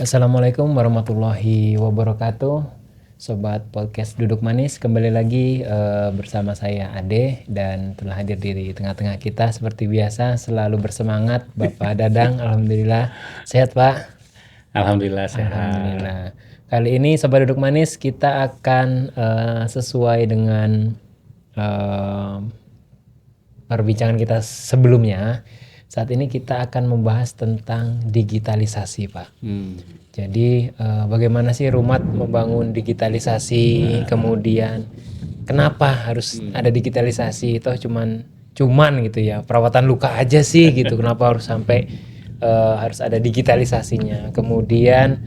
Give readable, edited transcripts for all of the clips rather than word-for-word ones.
Assalamualaikum warahmatullahi wabarakatuh. Sobat podcast Duduk Manis, kembali lagi bersama saya Ade dan telah hadir di tengah-tengah kita seperti biasa, selalu bersemangat Bapak Dadang. Alhamdulillah sehat Pak. Alhamdulillah sehat. Alhamdulillah. Kali ini Sobat Duduk Manis kita akan sesuai dengan perbincangan kita sebelumnya. Saat ini kita akan membahas tentang digitalisasi, Pak. Jadi bagaimana sih Rumat membangun digitalisasi, kemudian kenapa harus ada digitalisasi? Toh cuman gitu ya, perawatan luka aja sih gitu. Kenapa harus sampai harus ada digitalisasinya? Kemudian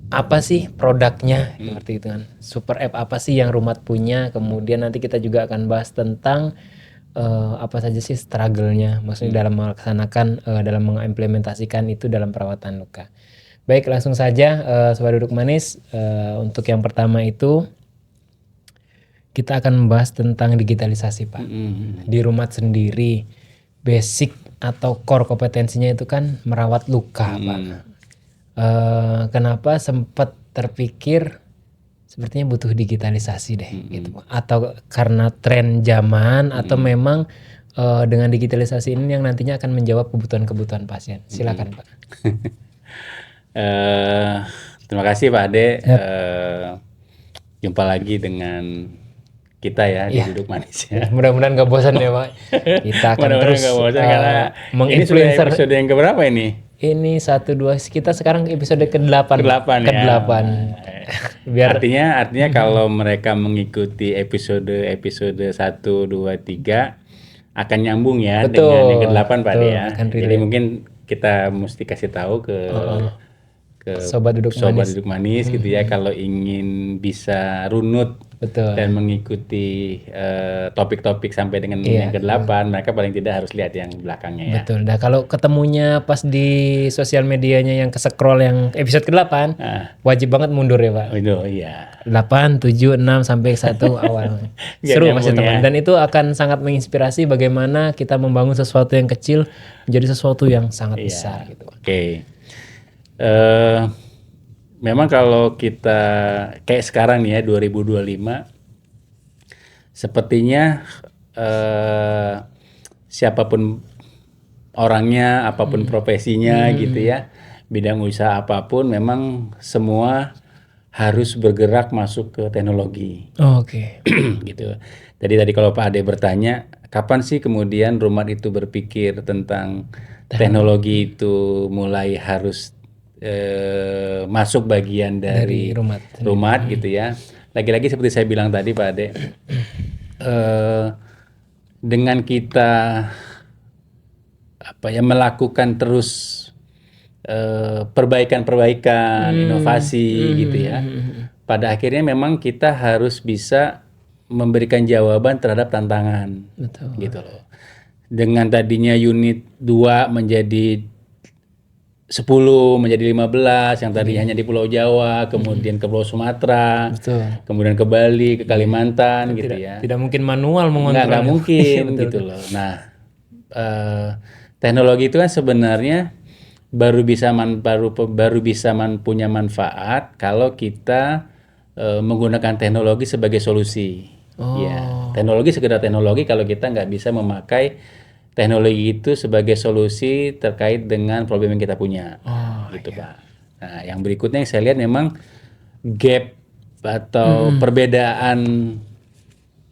apa sih produknya seperti itu kan? Super app apa sih yang Rumat punya? Kemudian nanti kita juga akan bahas tentang apa saja sih struggle-nya, maksudnya dalam melaksanakan, dalam mengimplementasikan itu dalam perawatan luka. Baik, langsung saja Sobat Duduk Manis, untuk yang pertama itu kita akan membahas tentang digitalisasi Pak. Di Rumat sendiri, basic atau core kompetensinya itu kan merawat luka Pak. Kenapa sempat terpikir sepertinya butuh digitalisasi deh gitu Pak. Atau karena tren zaman atau memang dengan digitalisasi ini yang nantinya akan menjawab kebutuhan-kebutuhan pasien. Silakan Pak. Terima kasih Pak Ade. Jumpa lagi dengan kita ya di Duduk Manis ya. Mudah-mudahan gak bosan ya Pak. Kita akan terus karena ini sudah menginfluencer. episode yang keberapa ini? Ini 1, 2, kita sekarang episode ke-8. Ke-8 ya. Ke-8. Biar Artinya kalau mereka mengikuti episode 1, 2, 3 akan nyambung ya dengan yang ke-8 Pak Ade ya. Jadi mungkin kita mesti kasih tahu ke Sobat Duduk Manis gitu ya, kalau ingin bisa runut dan mengikuti topik-topik sampai dengan yang ke-8, mereka paling tidak harus lihat yang belakangnya ya. Betul. Nah, kalau ketemunya pas di sosial medianya yang ke-scroll yang episode ke-8, wajib banget mundur ya Pak. Oh iya. 8, 7, 6 sampai 1 awal. Seru pasti teman. Dan itu akan sangat menginspirasi bagaimana kita membangun sesuatu yang kecil menjadi sesuatu yang sangat besar gitu. Oke. Memang kalau kita kayak sekarang nih ya 2025, sepertinya siapapun orangnya, apapun profesinya gitu ya, bidang usaha apapun, memang semua harus bergerak masuk ke teknologi. Oke. Gitu. Jadi tadi kalau Pak Ade bertanya, kapan sih kemudian Rumat itu berpikir tentang teknologi itu mulai harus masuk bagian dari Rumat gitu ya. Lagi-lagi seperti saya bilang tadi Pak Ade, dengan kita melakukan terus perbaikan, inovasi gitu ya. Pada akhirnya memang kita harus bisa memberikan jawaban terhadap tantangan. Betul. Gitu loh. Dengan tadinya unit 2 menjadi 10, menjadi 15, yang tadi hanya di Pulau Jawa, kemudian ke Pulau Sumatera, kemudian ke Bali, ke Kalimantan gitu ya. Tidak mungkin manual mengontrol. Nggak mungkin gitu loh. Nah, teknologi itu kan sebenarnya baru bisa punya manfaat kalau kita menggunakan teknologi sebagai solusi. Ya, teknologi sekedar teknologi kalau kita nggak bisa memakai teknologi itu sebagai solusi terkait dengan problem yang kita punya, gitu Pak. Nah, yang berikutnya yang saya lihat memang gap atau perbedaan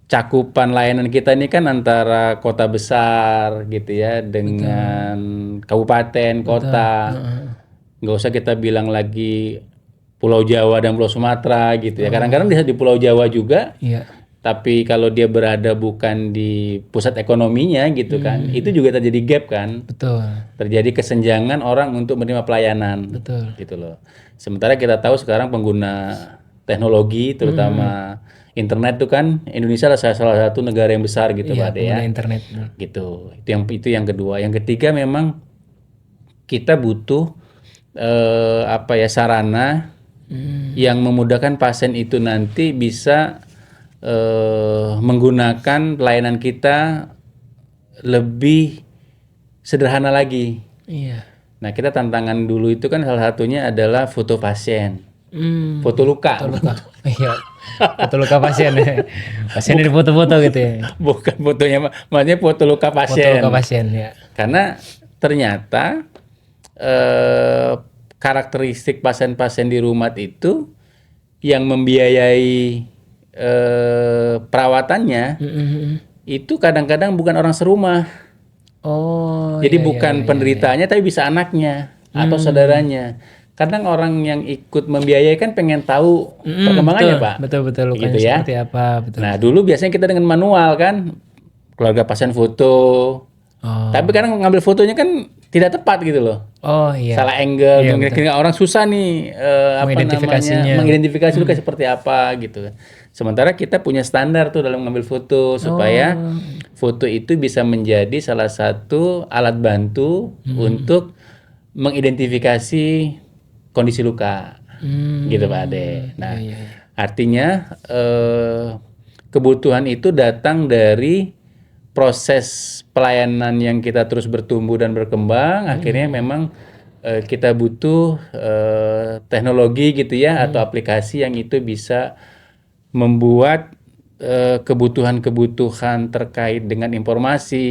cakupan layanan kita ini kan antara kota besar gitu ya dengan kabupaten, kota. Nggak usah kita bilang lagi Pulau Jawa dan Pulau Sumatera gitu ya. Kadang-kadang di Pulau Jawa juga. Tapi kalau dia berada bukan di pusat ekonominya gitu kan, itu juga terjadi gap kan. Betul. Terjadi kesenjangan orang untuk menerima pelayanan. Betul. Gitu loh. Sementara kita tahu sekarang pengguna teknologi terutama internet itu kan Indonesia adalah salah satu negara yang besar gitu Pak Ade ya. Internet. Gitu. Itu yang kedua. Yang ketiga memang kita butuh sarana yang memudahkan pasien itu nanti bisa menggunakan pelayanan kita lebih sederhana lagi. Iya. Nah, kita tantangan dulu itu kan salah satunya adalah foto pasien, foto luka. Foto luka. Iya. Foto luka pasien ya. Pasiennya difoto-foto gitu ya. Bukan fotonya, maksudnya foto luka Foto pasien. luka pasien ya. Karena ternyata karakteristik pasien-pasien di rumah itu yang membiayai perawatannya itu kadang-kadang bukan orang serumah. Oh, Jadi iya, bukan iya, iya. penderitanya tapi bisa anaknya atau saudaranya. Kadang orang yang ikut membiayai kan pengen tahu perkembangannya, Pak. Betul lukanya Gitu ya. seperti apa, betul. Nah, dulu biasanya kita dengan manual kan, keluarga pasien foto. Oh. Tapi kadang ngambil fotonya kan tidak tepat gitu loh. Oh iya. Salah angle, Iya, kira-kira orang susah nih Mengidentifikasinya. mengidentifikasi luka seperti apa gitu. Sementara kita punya standar tuh dalam mengambil foto supaya foto itu bisa menjadi salah satu alat bantu untuk mengidentifikasi kondisi luka. Gitu Pak Ade. Nah, artinya kebutuhan itu datang dari proses pelayanan yang kita terus bertumbuh dan berkembang, akhirnya memang kita butuh teknologi gitu ya atau aplikasi yang itu bisa membuat kebutuhan-kebutuhan terkait dengan informasi,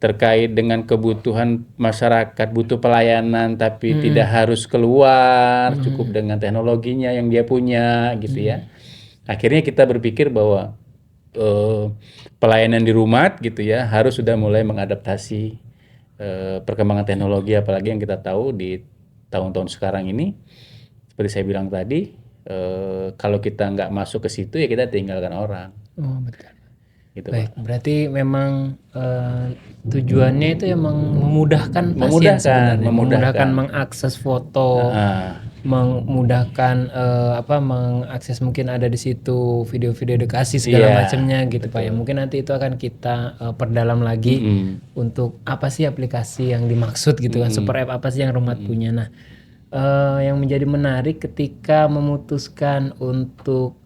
terkait dengan kebutuhan masyarakat butuh pelayanan tapi tidak harus keluar, cukup dengan teknologinya yang dia punya gitu ya. Akhirnya kita berpikir bahwa pelayanan di rumah gitu ya harus sudah mulai mengadaptasi perkembangan teknologi, apalagi yang kita tahu di tahun-tahun sekarang ini seperti saya bilang tadi, kalau kita nggak masuk ke situ ya kita tinggalkan orang. Oh, betul. Gitu, Baik, Pak. berarti memang tujuannya itu emang memudahkan pasien sebenarnya, memudahkan mengakses foto, memudahkan mengakses mungkin ada di situ video-video edukasi segala macamnya gitu Pak ya. Mungkin nanti itu akan kita perdalam lagi untuk apa sih aplikasi yang dimaksud gitu kan, super app apa sih yang Rumat punya. Nah, yang menjadi menarik ketika memutuskan untuk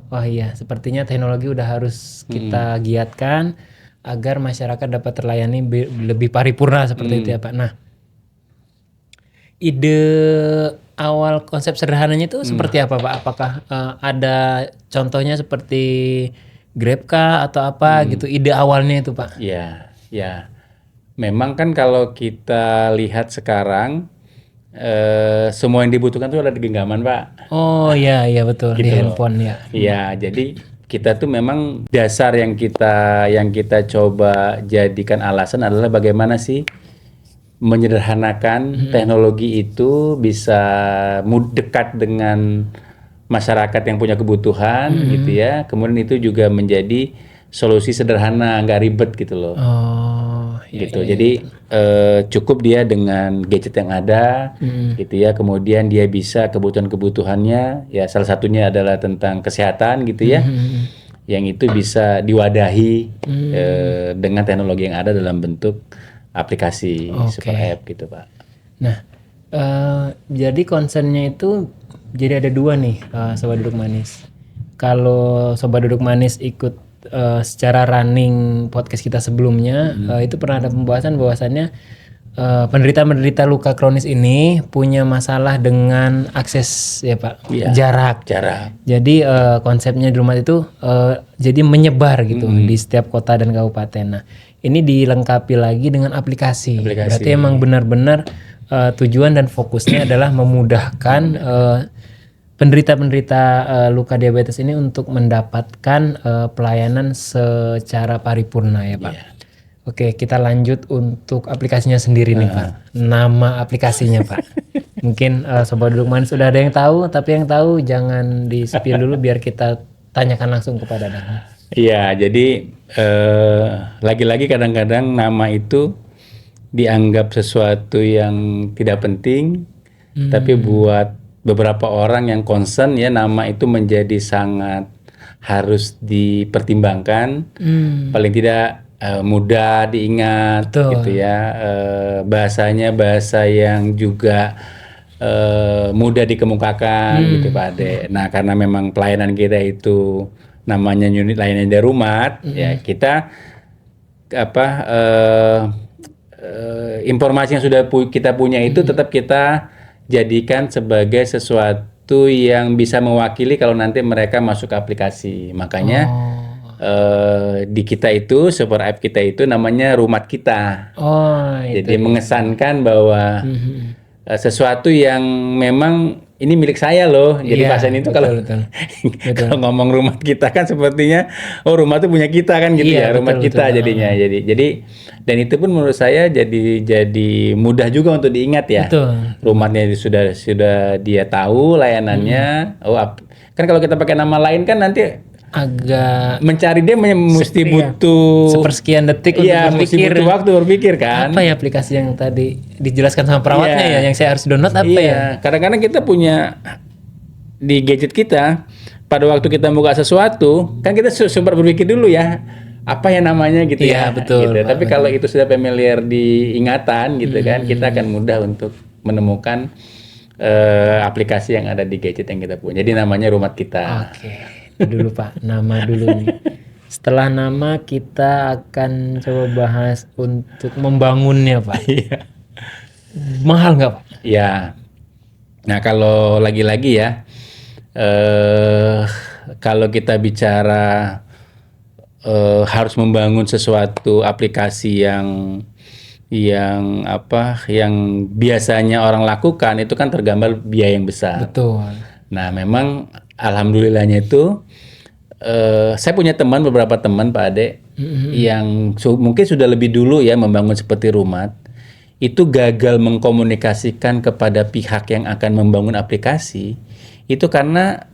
wah iya, sepertinya teknologi udah harus kita giatkan agar masyarakat dapat terlayani lebih paripurna seperti itu ya Pak. Nah, ide awal konsep sederhananya itu seperti apa Pak? Apakah ada contohnya seperti GrabCar atau apa gitu? Ide awalnya itu Pak? Ya, ya. Memang kan kalau kita lihat sekarang semua yang dibutuhkan itu ada di genggaman, Pak. Oh iya betul Gitu di loh. handphone ya. Iya, jadi kita tuh memang dasar yang kita coba jadikan alasan adalah bagaimana sih menyederhanakan teknologi itu bisa dekat dengan masyarakat yang punya kebutuhan gitu ya. Kemudian itu juga menjadi solusi sederhana, nggak ribet gitu loh. Oh iya, Gitu. Jadi cukup dia dengan gadget yang ada gitu ya. Kemudian dia bisa kebutuhan-kebutuhannya ya, salah satunya adalah tentang kesehatan gitu ya. Yang itu bisa diwadahi dengan teknologi yang ada dalam bentuk aplikasi super app gitu, Pak. Nah, jadi concernnya itu jadi ada dua nih, Sobat Duduk Manis. Kalau Sobat Duduk Manis ikut secara running podcast kita sebelumnya, itu pernah ada pembahasan bahwasannya penderita-penderita luka kronis ini punya masalah dengan akses ya Pak, jarak. Jadi konsepnya di rumah itu jadi menyebar gitu di setiap kota dan kabupaten. Nah, ini dilengkapi lagi dengan aplikasi. Berarti emang benar-benar tujuan dan fokusnya adalah memudahkan penderita-penderita luka diabetes ini untuk mendapatkan pelayanan secara paripurna ya Pak. Oke, kita lanjut untuk aplikasinya sendiri nih Pak. Nama aplikasinya Pak. Mungkin Sobat Duduk Manis sudah ada yang tahu, tapi yang tahu jangan di-spill dulu biar kita tanyakan langsung kepada Dadang. Iya, jadi lagi-lagi kadang-kadang nama itu dianggap sesuatu yang tidak penting, tapi buat beberapa orang yang concern ya nama itu menjadi sangat harus dipertimbangkan. Paling tidak mudah diingat gitu ya, bahasanya bahasa yang juga mudah dikemukakan gitu Pak Ade. Nah karena memang pelayanan kita itu namanya unit layanan darurat ya kita informasi yang sudah kita punya itu tetap kita jadikan sebagai sesuatu yang bisa mewakili kalau nanti mereka masuk aplikasi. Makanya di kita itu super app kita itu namanya Rumat Kita. Jadi mengesankan bahwa sesuatu yang memang ini milik saya loh. Jadi pasien itu kalau kalau ngomong rumah kita kan sepertinya rumah itu punya kita kan gitu ya, rumah kita jadinya. Jadi dan itu pun menurut saya jadi mudah juga untuk diingat ya. Rumahnya sudah dia tahu layanannya. Kan kalau kita pakai nama lain kan nanti agak mencari dia mesti butuh sepersekian detik untuk berpikir, mesti butuh waktu berpikir kan. Apa ya aplikasi yang tadi dijelaskan sama perawatnya ya, yang saya harus download apa ya? Kadang-kadang kita punya di gadget kita, pada waktu kita buka sesuatu, kan kita sempat berpikir dulu ya, apa ya namanya gitu ya. Betul. Gitu. Tapi kalau itu sudah familiar di ingatan gitu kan, kita akan mudah untuk menemukan aplikasi yang ada di gadget yang kita punya. Jadi namanya Rumat Kita. Dulu Pak, nama dulu nih. Setelah nama kita akan coba bahas untuk membangunnya Pak. Mahal nggak Pak? Ya. Nah kalau lagi-lagi ya, kalau kita bicara harus membangun sesuatu aplikasi yang biasanya orang lakukan itu kan tergambar biaya yang besar. Betul. Nah memang alhamdulillahnya itu saya punya beberapa teman Pak Ade yang mungkin sudah lebih dulu ya membangun seperti Rumat, itu gagal mengkomunikasikan kepada pihak yang akan membangun aplikasi itu karena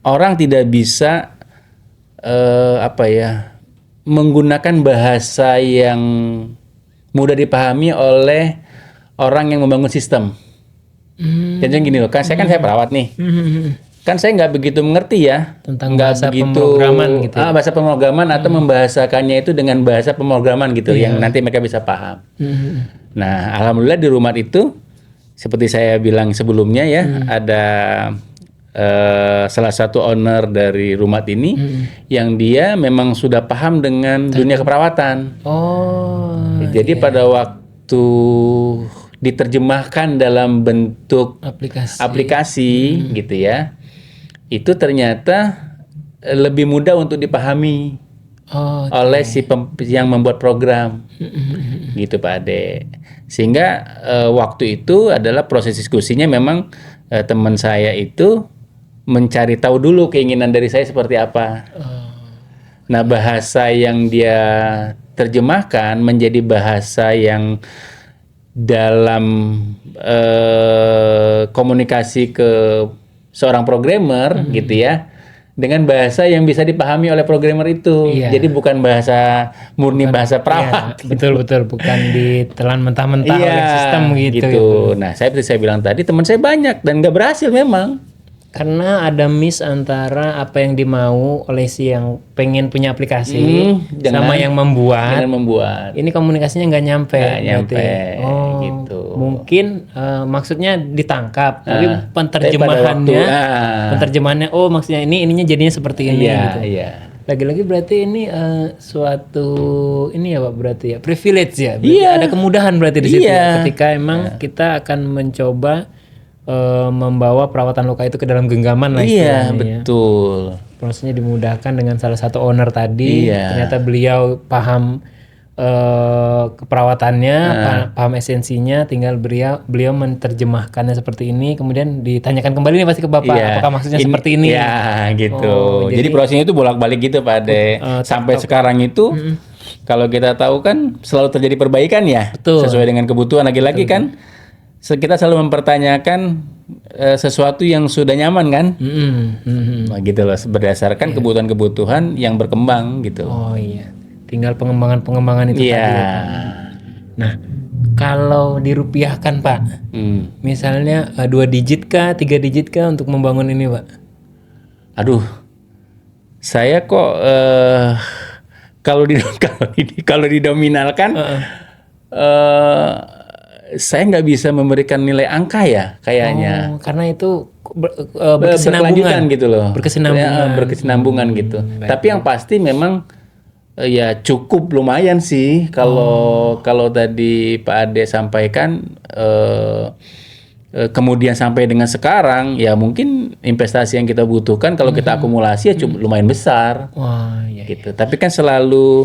orang tidak bisa menggunakan bahasa yang mudah dipahami oleh orang yang membangun sistem. Jadi gini loh, saya perawat nih, kan saya nggak begitu mengerti ya tentang bahasa pemrograman gitu. Bahasa pemrograman atau membahasakannya itu dengan bahasa pemrograman gitu yang nanti mereka bisa paham. Nah, alhamdulillah di Rumat itu seperti saya bilang sebelumnya ya, ada salah satu owner dari Rumat ini yang dia memang sudah paham dengan dunia keperawatan. Jadi pada waktu diterjemahkan dalam bentuk aplikasi gitu ya, itu ternyata lebih mudah untuk dipahami oleh yang membuat program gitu Pak Ade. Sehingga waktu itu adalah proses diskusinya memang teman saya itu mencari tahu dulu keinginan dari saya seperti apa. Nah bahasa yang dia terjemahkan menjadi bahasa yang dalam komunikasi ke seorang programmer gitu ya, dengan bahasa yang bisa dipahami oleh programmer itu. Jadi bukan bahasa murni bahasa perawat. Betul bukan ditelan mentah-mentah oleh sistem gitu. Nah saya bilang tadi, teman saya banyak dan nggak berhasil memang. Karena ada miss antara apa yang dimau oleh si yang pengen punya aplikasi sama yang membuat. Ini komunikasinya nggak nyampe. Gitu. Mungkin maksudnya ditangkap, tapi penerjemahannya maksudnya ininya jadinya seperti ini. Lagi-lagi berarti ini suatu ini ya Pak, berarti ya privilege ya. Ada kemudahan berarti di situ ketika emang kita akan mencoba membawa perawatan luka itu ke dalam genggaman lah istilahnya. Betul. Prosesnya dimudahkan dengan salah satu owner tadi. Ternyata beliau paham keperawatannya, paham esensinya, tinggal beliau menerjemahkannya seperti ini, kemudian ditanyakan kembali nih pasti ke Bapak, apakah maksudnya seperti ini? Gitu. Jadi prosesnya itu bolak-balik gitu Pak Ade. Sampai sekarang itu kalau kita tahu kan selalu terjadi perbaikan ya. Sesuai dengan kebutuhan lagi-lagi kan. Kita selalu mempertanyakan sesuatu yang sudah nyaman kan, gitu loh, berdasarkan kebutuhan-kebutuhan yang berkembang gitu. Tinggal pengembangan itu tadi. Nah, kalau dirupiahkan Pak, misalnya 2 digit kah, 3 digit kah untuk membangun ini Pak? Aduh, saya kok kalau didominalkan. Saya nggak bisa memberikan nilai angka ya kayaknya. Karena itu berkesinambungan gitu loh. Berkesinambungan Berkesinambungan gitu. Tapi yang pasti memang Ya cukup lumayan sih kalau tadi Pak Ade sampaikan kemudian sampai dengan sekarang ya mungkin investasi yang kita butuhkan kalau kita akumulasi ya cukup lumayan besar. Wah, iya. Gitu. Tapi kan selalu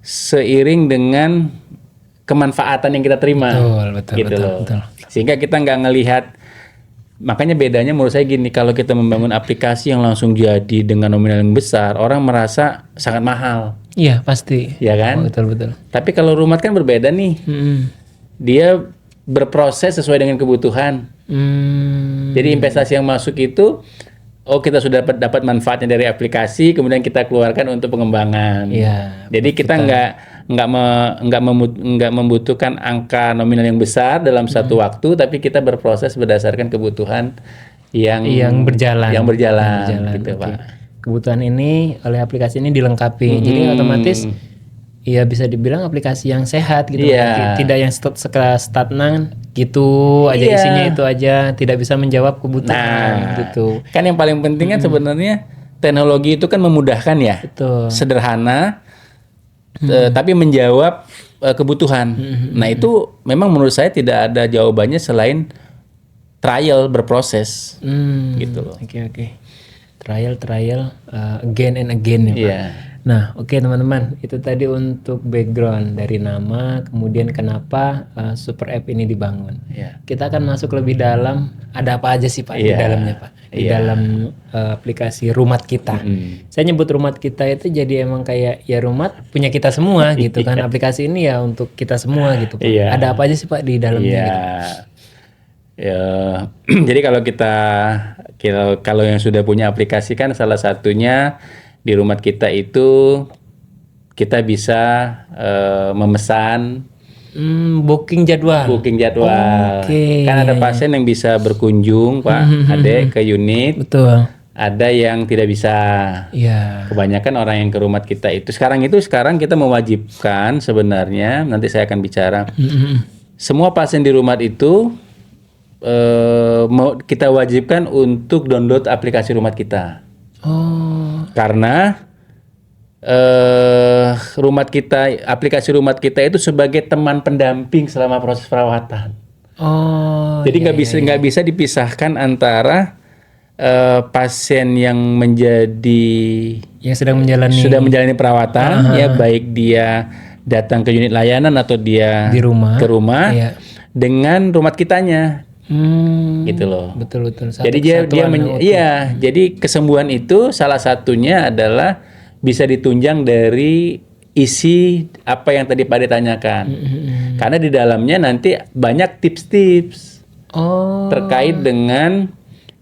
seiring dengan kemanfaatan yang kita terima. Betul, gitu betul, loh. betul. Sehingga kita nggak ngelihat, makanya bedanya menurut saya gini, kalau kita membangun aplikasi yang langsung jadi dengan nominal yang besar, orang merasa sangat mahal. Iya, pasti. Ya kan? Betul, betul. Tapi kalau rumah kan berbeda nih. Dia berproses sesuai dengan kebutuhan. Jadi investasi yang masuk itu, kita sudah dapat manfaatnya dari aplikasi, kemudian kita keluarkan untuk pengembangan. Iya. Jadi kita nggak membutuhkan angka nominal yang besar dalam satu waktu, tapi kita berproses berdasarkan kebutuhan yang berjalan. Yang berjalan, gitu, Pak. Kebutuhan ini oleh aplikasi ini dilengkapi. Jadi otomatis ya bisa dibilang aplikasi yang sehat gitu. Tidak yang stagnan gitu aja, isinya itu aja, tidak bisa menjawab kebutuhan gitu. Kan yang paling penting kan sebenarnya teknologi itu kan memudahkan ya. Betul. Sederhana tapi menjawab kebutuhan. Nah, itu memang menurut saya tidak ada jawabannya selain trial berproses. Gitu loh. Oke. Trial again and again ya, Pak. Iya. Nah, oke teman-teman, itu tadi untuk background dari nama, kemudian kenapa Super App ini dibangun. Kita akan masuk lebih dalam, ada apa aja sih Pak di dalamnya Pak? Di dalam aplikasi Rumat Kita. Saya nyebut Rumat Kita itu jadi emang kayak ya Rumat punya kita semua gitu kan. Aplikasi ini ya untuk kita semua gitu Pak. Ada apa aja sih Pak di dalamnya gitu? Ya, jadi kalau yang sudah punya aplikasi kan salah satunya di Rumat Kita itu kita bisa memesan booking jadwal. Kan ada pasien yang bisa berkunjung Pak Ade ke unit. Betul. Ada yang tidak bisa. Iya. Kebanyakan orang yang ke Rumat Kita itu sekarang kita mewajibkan sebenarnya, nanti saya akan bicara. Semua pasien di Rumat itu kita wajibkan untuk download aplikasi Rumat Kita. Karena aplikasi Rumat Kita itu sebagai teman pendamping selama proses perawatan. Jadi nggak bisa dipisahkan antara pasien yang sudah menjalani perawatan, ya baik dia datang ke unit layanan atau dia ke rumah dengan Rumat Kitanya. Gitu loh. Betul. Jadi jadi kesembuhan itu salah satunya adalah bisa ditunjang dari isi apa yang tadi Pak Ade tanyakan. Karena di dalamnya nanti banyak tips-tips terkait dengan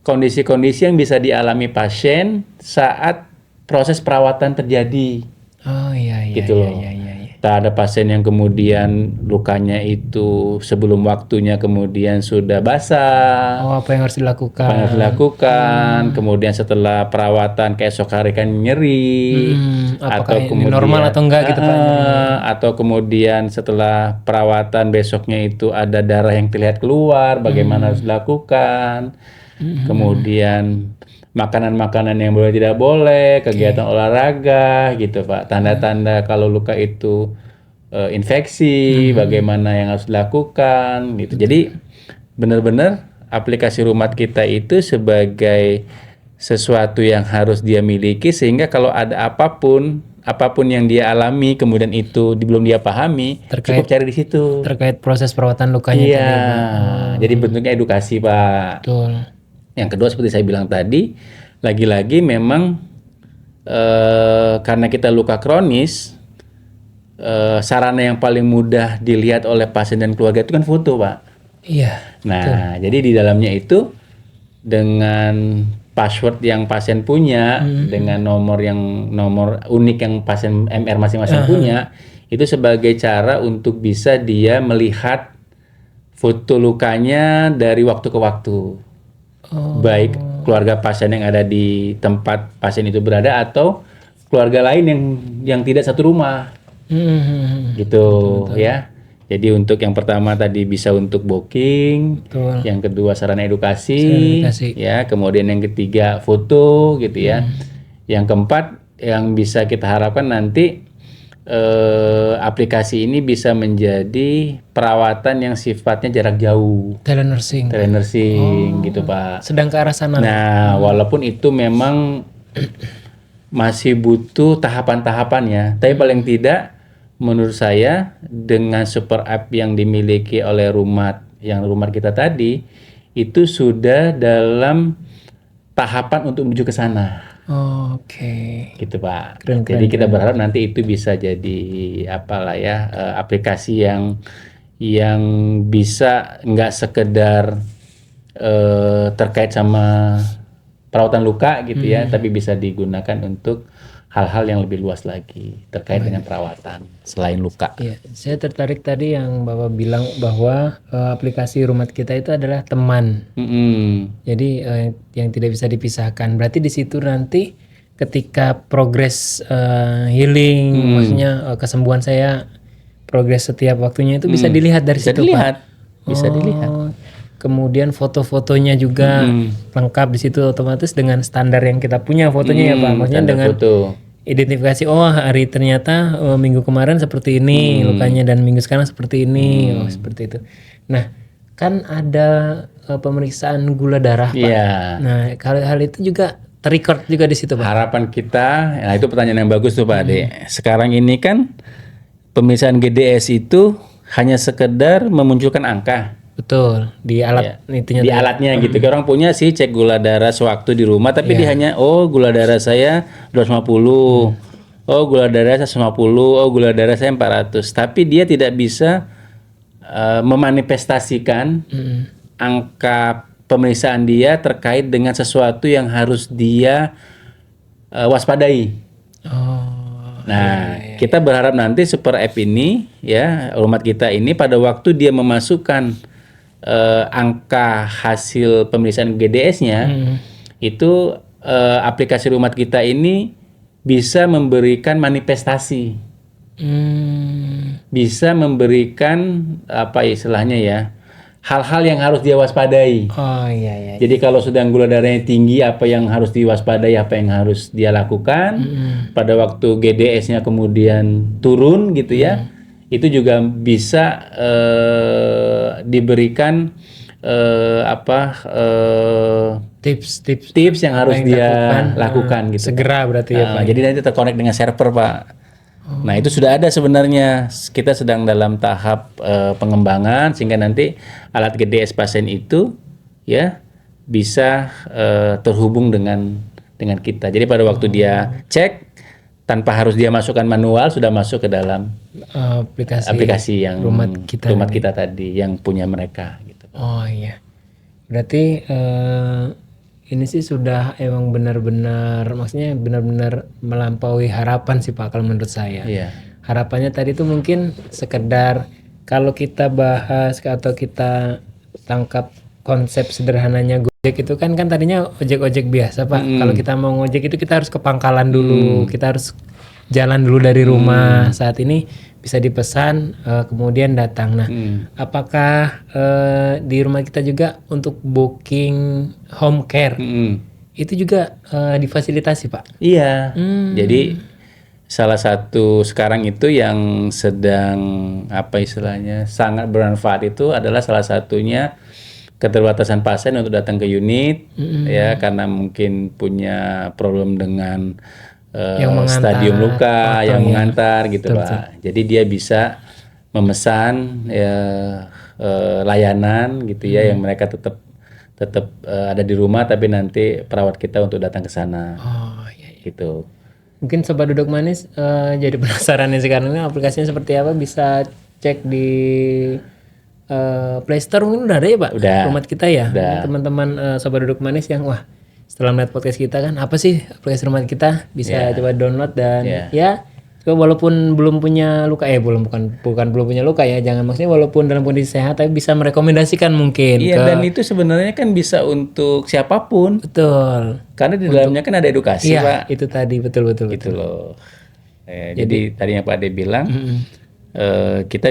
kondisi-kondisi yang bisa dialami pasien saat proses perawatan terjadi. Gitu loh. Ada pasien yang kemudian lukanya itu sebelum waktunya kemudian sudah basah. Apa yang harus dilakukan? Kemudian setelah perawatan keesok hari kan nyeri. Apakah ini normal atau enggak gitu Pak? Atau kemudian setelah perawatan besoknya itu ada darah yang terlihat keluar, bagaimana harus dilakukan. Kemudian makanan-makanan yang boleh tidak boleh, kegiatan olahraga gitu Pak. Tanda-tanda kalau luka itu infeksi, bagaimana yang harus dilakukan gitu. Jadi benar-benar aplikasi Rumat Kita itu sebagai sesuatu yang harus dia miliki, sehingga kalau ada apapun yang dia alami kemudian itu belum dia pahami, cukup cari di situ. Terkait proses perawatan lukanya Jadi bentuknya edukasi Pak. Betul. Yang kedua seperti saya bilang tadi, lagi-lagi memang karena kita luka kronis, sarana yang paling mudah dilihat oleh pasien dan keluarga itu kan foto Pak. Nah, jadi di dalamnya itu dengan password yang pasien punya, dengan nomor unik yang pasien MR masing-masing punya, itu sebagai cara untuk bisa dia melihat foto lukanya dari waktu ke waktu. Baik keluarga pasien yang ada di tempat pasien itu berada atau keluarga lain yang tidak satu rumah. Gitu. Betul. Ya. Jadi untuk yang pertama tadi bisa untuk booking, yang kedua sarana edukasi, ya, kemudian yang ketiga foto gitu ya. Yang keempat yang bisa kita harapkan nanti aplikasi ini bisa menjadi perawatan yang sifatnya jarak jauh, Telenursing. telenursing gitu Pak. Sedang ke arah sana. Nah, walaupun itu memang masih butuh tahapan-tahapan ya, tapi paling tidak menurut saya dengan super app yang dimiliki oleh Rumat kita tadi itu sudah dalam tahapan untuk menuju ke sana. Oke. Gitu Pak. Keren, Jadi kita berharap nanti itu bisa jadi apalah ya, aplikasi yang bisa nggak sekedar terkait sama perawatan luka gitu ya, tapi bisa digunakan untuk hal-hal yang lebih luas lagi terkait dengan perawatan selain luka. Iya, saya tertarik tadi yang Bapak bilang bahwa aplikasi Rumat kita itu adalah teman. Jadi yang tidak bisa dipisahkan. Berarti di situ nanti ketika progres healing, maksudnya kesembuhan saya, progres setiap waktunya itu bisa dilihat dari Bisa situ, dilihat, Pak. bisa dilihat. Kemudian foto-fotonya juga lengkap di situ otomatis dengan standar yang kita punya fotonya ya Pak. Maksudnya Standar dengan foto. identifikasi hari ternyata minggu kemarin seperti ini lukanya dan minggu sekarang seperti ini, seperti itu. Nah, kan ada pemeriksaan gula darah, Pak. Iya. Nah, kalau hal itu juga terrecord juga di situ, Pak. Harapan kita, nah itu pertanyaan yang bagus tuh Pak Ade. Sekarang ini kan pemeriksaan GDS itu hanya sekedar memunculkan angka. Betul, di alat itunya Di alatnya gitu. Orang punya sih cek gula darah sewaktu di rumah, tapi dia hanya gula darah saya 250. Gula darah saya 150, gula darah saya 400. Tapi dia tidak bisa memanifestasikan angka pemeriksaan dia terkait dengan sesuatu yang harus dia waspadai. Nah, kita berharap nanti super app ini ya, Rumat kita ini pada waktu dia memasukkan angka hasil pemeriksaan GDS-nya itu aplikasi Rumat kita ini bisa memberikan manifestasi, bisa memberikan apa istilahnya ya, hal-hal yang harus dia waspadai. Oh iya. Jadi kalau sedang gula darahnya tinggi, apa yang harus diwaspadai, apa yang harus dia lakukan. Pada waktu GDS-nya kemudian turun gitu ya, itu juga bisa diberikan tips yang harus dia lakukan gitu. Segera berarti ya Pak. Jadi nanti terkonek dengan server Pak. Nah itu sudah ada sebenarnya. Kita sedang dalam tahap pengembangan sehingga nanti alat GDS pasien itu ya bisa terhubung dengan kita. Jadi pada waktu dia cek tanpa harus dia masukkan manual, sudah masuk ke dalam aplikasi yang Rumat kita tadi yang punya mereka gitu. Oh iya. Berarti ini sih sudah emang benar-benar, maksudnya benar-benar melampaui harapan sih Pak kalau menurut saya. Iya. Harapannya tadi tuh mungkin sekedar kalau kita bahas atau kita tangkap konsep sederhananya Gojek itu kan tadinya ojek-ojek biasa Pak. Kalau kita mau ngojek itu kita harus ke pangkalan dulu, kita harus jalan dulu dari rumah. Saat ini bisa dipesan kemudian datang. Nah, apakah di rumah kita juga untuk booking home care itu juga difasilitasi Pak? Iya. Jadi salah satu sekarang itu yang sedang apa istilahnya sangat bermanfaat itu adalah salah satunya keterbatasan pasien untuk datang ke unit ya karena mungkin punya problem dengan stadium luka yang mengantar gitu Pak. Jadi dia bisa memesan layanan gitu ya yang mereka tetap ada di rumah tapi nanti perawat kita untuk datang ke sana. Oh iya. Gitu. Mungkin Sobat Duduk Manis jadi penasaran nih sekarang ini aplikasinya seperti apa, bisa cek di Play Store mungkin udah ada ya Pak? Udah. Rumat kita ya. Udah. Teman-teman Sobat Duduk Manis yang setelah melihat podcast kita kan apa sih aplikasi Rumat kita, bisa coba download dan ya walaupun belum punya luka bukan belum punya luka ya, jangan maksudnya walaupun dalam kondisi sehat tapi bisa merekomendasikan mungkin dan itu sebenarnya kan bisa untuk siapapun. Betul. Karena di dalamnya kan ada edukasi Pak. Itu tadi betul. Gitu loh. Jadi tadi yang Pak Ade bilang kita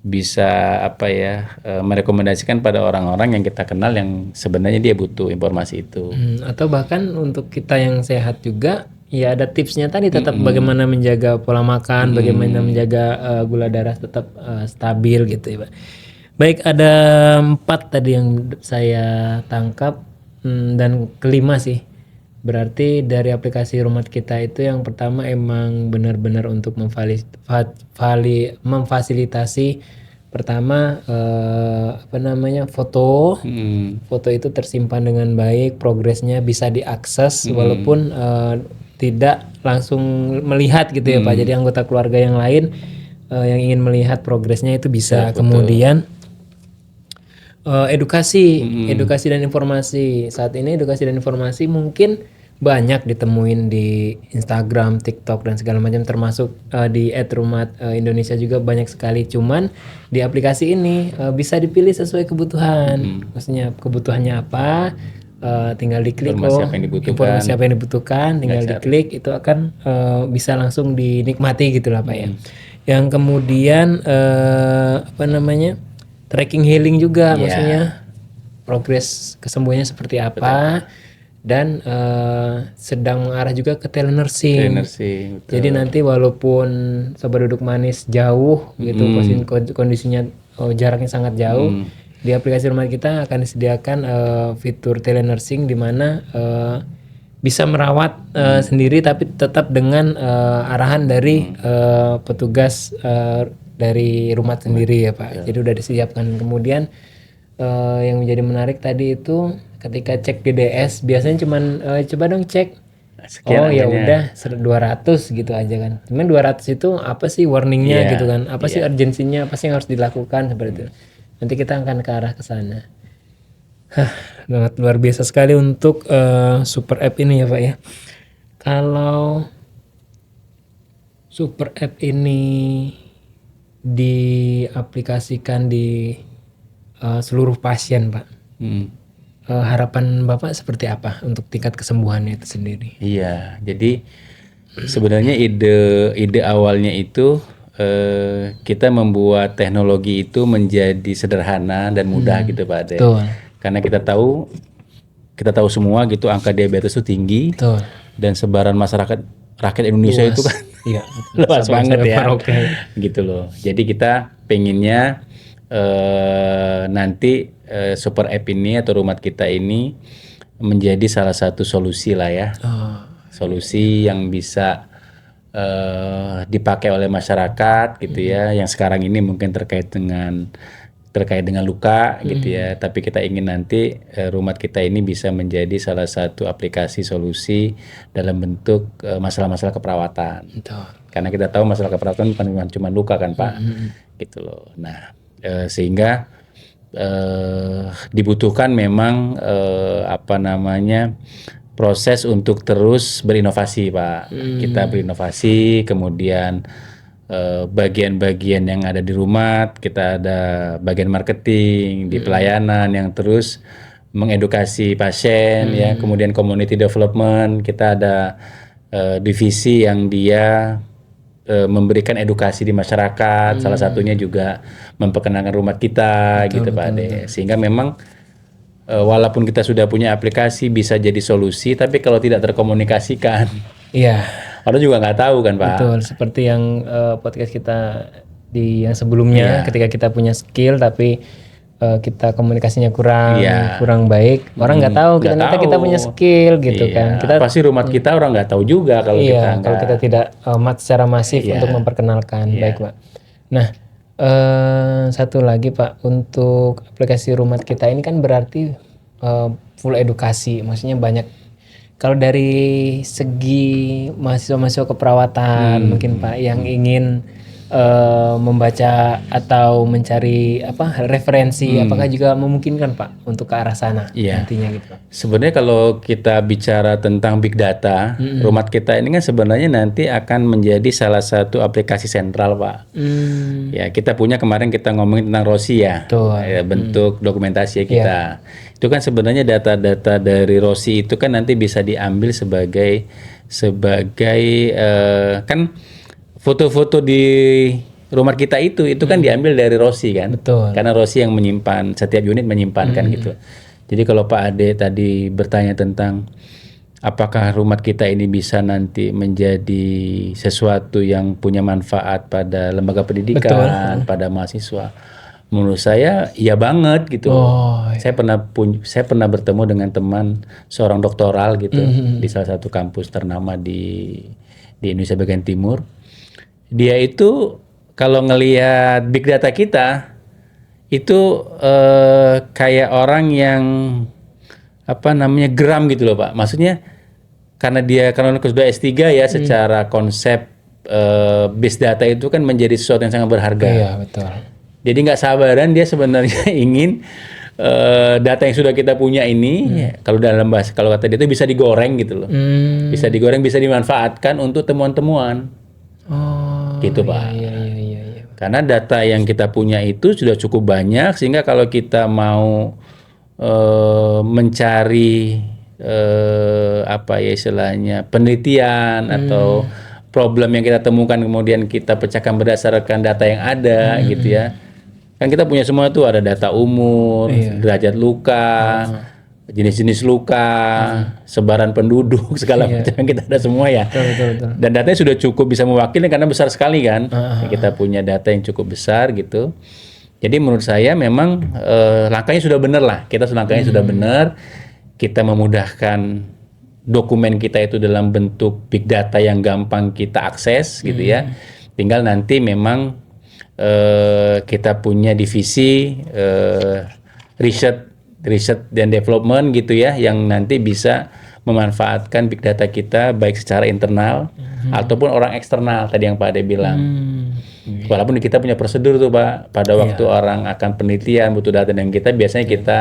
bisa apa ya merekomendasikan pada orang-orang yang kita kenal yang sebenarnya dia butuh informasi itu. Atau bahkan untuk kita yang sehat juga Ya ada tipsnya tadi tetap bagaimana menjaga pola makan, bagaimana menjaga gula darah tetap stabil gitu ya Pak. Baik, ada 4 tadi yang saya tangkap, dan kelima sih. Berarti dari aplikasi Rumat Kita itu yang pertama emang benar-benar untuk memfasilitasi pertama apa namanya foto. Foto itu tersimpan dengan baik, progresnya bisa diakses walaupun tidak langsung melihat gitu ya Pak. Jadi anggota keluarga yang lain yang ingin melihat progresnya itu bisa. Kemudian edukasi dan informasi. Saat ini edukasi dan informasi mungkin banyak ditemuin di Instagram, TikTok dan segala macam, termasuk di @rumat Indonesia juga banyak sekali. Cuman di aplikasi ini bisa dipilih sesuai kebutuhan. Maksudnya kebutuhannya apa? Tinggal diklik informasi apa yang dibutuhkan, tinggal diklik itu akan bisa langsung dinikmati gitulah Pak ya. Yang kemudian apa namanya? Tracking healing juga, maksudnya progres kesembuhannya seperti apa. Dan sedang mengarah juga ke telenursing. Jadi nanti walaupun sobat duduk manis jauh gitu, kondisinya jaraknya sangat jauh, di aplikasi Rumat Kita akan disediakan fitur telenursing di mana bisa merawat sendiri tapi tetap dengan arahan dari petugas dari rumah sendiri ya Pak. Jadi udah disiapkan. Kemudian yang menjadi menarik tadi itu ketika cek DDS biasanya cuman coba dong cek. Oh ya udah 200 gitu aja kan. Cuman 200 itu apa sih warningnya gitu kan? Apa sih urgensinya? Apa sih yang harus dilakukan seperti itu? Nanti kita akan ke arah ke sana. Sangat luar biasa sekali untuk super app ini ya Pak ya. Kalau super app ini diaplikasikan di seluruh pasien Pak, harapan Bapak seperti apa untuk tingkat kesembuhannya itu sendiri? Iya, jadi sebenarnya ide awalnya itu kita membuat teknologi itu menjadi sederhana dan mudah gitu Pak Ade. Karena kita tahu semua gitu angka diabetes itu tinggi. Dan sebaran rakyat Indonesia itu kan luas banget ya. Gitu loh. Jadi kita pengennya nanti super app ini atau Rumat Kita ini menjadi salah satu solusi lah ya. Solusi yang bisa dipakai oleh masyarakat gitu ya, yang sekarang ini mungkin terkait dengan luka gitu ya, tapi kita ingin nanti Rumat Kita ini bisa menjadi salah satu aplikasi solusi dalam bentuk masalah-masalah keperawatan. Karena kita tahu masalah keperawatan bukan cuma luka kan Pak, gitu loh. Nah sehingga dibutuhkan memang proses untuk terus berinovasi Pak. Kita berinovasi, kemudian bagian-bagian yang ada di rumah, kita ada bagian marketing, di pelayanan yang terus mengedukasi pasien ya, kemudian community development, kita ada divisi yang dia memberikan edukasi di masyarakat, salah satunya juga memperkenalkan Rumat Kita gitu Pak Ade. Sehingga memang walaupun kita sudah punya aplikasi bisa jadi solusi, tapi kalau tidak terkomunikasikan, orang juga nggak tahu kan Pak. Betul, seperti yang podcast kita di yang sebelumnya, ketika kita punya skill tapi kita komunikasinya kurang baik, orang nggak tahu kita punya skill gitu kan. Kita pasti Rumat Kita orang nggak tahu juga kalau kita tidak secara masif untuk memperkenalkan. Baik Pak. Nah satu lagi Pak, untuk aplikasi Rumat Kita ini kan berarti full edukasi, maksudnya banyak. Kalau dari segi mahasiswa-mahasiswa keperawatan mungkin Pak yang ingin membaca atau mencari referensi, apakah juga memungkinkan Pak untuk ke arah sana nantinya gitu? Sebenarnya kalau kita bicara tentang big data, Rumat Kita ini kan sebenarnya nanti akan menjadi salah satu aplikasi sentral Pak. Ya kita punya kemarin kita ngomongin tentang ROSI ya, bentuk dokumentasi kita. Itu kan sebenarnya data-data dari ROSI itu kan nanti bisa diambil sebagai kan foto-foto di Rumat Kita itu kan diambil dari ROSI kan. Karena ROSI yang menyimpan, setiap unit menyimpan kan gitu. Jadi kalau Pak Ade tadi bertanya tentang apakah rumah kita ini bisa nanti menjadi sesuatu yang punya manfaat pada lembaga pendidikan, pada mahasiswa? Menurut saya iya banget gitu. Saya pernah bertemu dengan teman seorang doktoral gitu di salah satu kampus ternama di Indonesia bagian timur. Dia itu kalau ngelihat big data kita itu kayak orang yang geram gitu loh Pak. Maksudnya karena sudah S3 ya, secara konsep big data itu kan menjadi sesuatu yang sangat berharga. Iya, betul. Jadi nggak sabaran dia sebenarnya ingin data yang sudah kita punya ini, kalau kata dia itu bisa digoreng gitu loh. Bisa digoreng, bisa dimanfaatkan untuk temuan-temuan. Gitu Pak. Iya. Karena data yang kita punya itu sudah cukup banyak, sehingga kalau kita mau mencari istilahnya penelitian atau problem yang kita temukan kemudian kita pecahkan berdasarkan data yang ada gitu ya. Kan kita punya semua tuh, ada data umur, derajat luka, jenis-jenis luka, sebaran penduduk, segala macam kita ada semua ya. Betul. Dan datanya sudah cukup bisa mewakili karena besar sekali kan. Kita punya data yang cukup besar gitu. Jadi menurut saya memang langkahnya sudah benar lah. Langkahnya sudah benar. Kita memudahkan dokumen kita itu dalam bentuk big data yang gampang kita akses gitu ya. Tinggal nanti memang kita punya divisi riset dan development gitu ya, yang nanti bisa memanfaatkan big data kita baik secara internal ataupun orang eksternal tadi yang Pak Ade bilang. Walaupun kita punya prosedur tuh Pak, pada waktu orang akan penelitian butuh data dan kita biasanya kita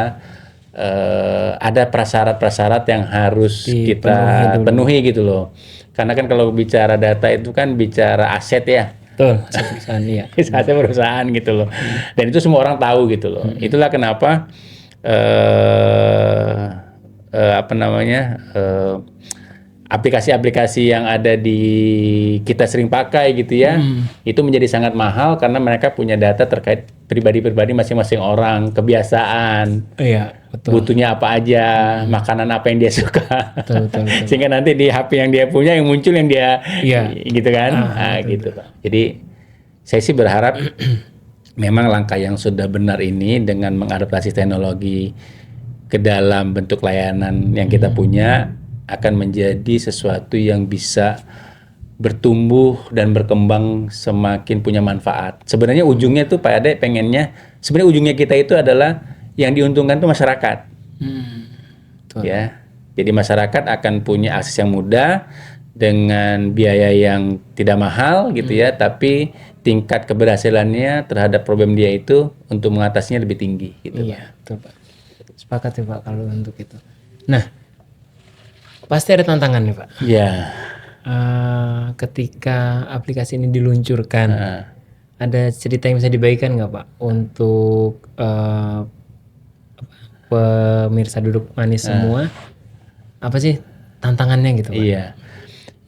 ada prasyarat-prasyarat yang harus kita penuhi gitu loh. Karena kan kalau bicara data itu kan bicara aset ya. Betul, perusahaan iya. Aset perusahaan gitu loh. Dan itu semua orang tahu gitu loh. Itulah kenapa aplikasi-aplikasi yang ada di kita sering pakai gitu ya, itu menjadi sangat mahal karena mereka punya data terkait pribadi-pribadi masing-masing orang, kebiasaan, betul. butuhnya apa aja, makanan apa yang dia suka, betul. Sehingga nanti di HP yang dia punya yang muncul yang dia, gitu kan, gitu Pak. Jadi saya sih berharap memang langkah yang sudah benar ini dengan mengadaptasi teknologi ke dalam bentuk layanan yang kita punya akan menjadi sesuatu yang bisa bertumbuh dan berkembang semakin punya manfaat. Sebenarnya ujungnya tuh Pak Ade pengennya, sebenarnya ujungnya kita itu adalah yang diuntungkan tuh masyarakat. Ya, jadi masyarakat akan punya akses yang mudah dengan biaya yang tidak mahal gitu ya, tapi tingkat keberhasilannya terhadap problem dia itu untuk mengatasinya lebih tinggi gitu. Iya, betul Pak. Sepakat ya Pak kalau untuk itu. Nah, pasti ada tantangan nih Pak. Iya. Ketika aplikasi ini diluncurkan, ada cerita yang bisa dibagikan nggak Pak untuk pemirsa duduk manis semua? Apa sih tantangannya gitu Pak? Iya.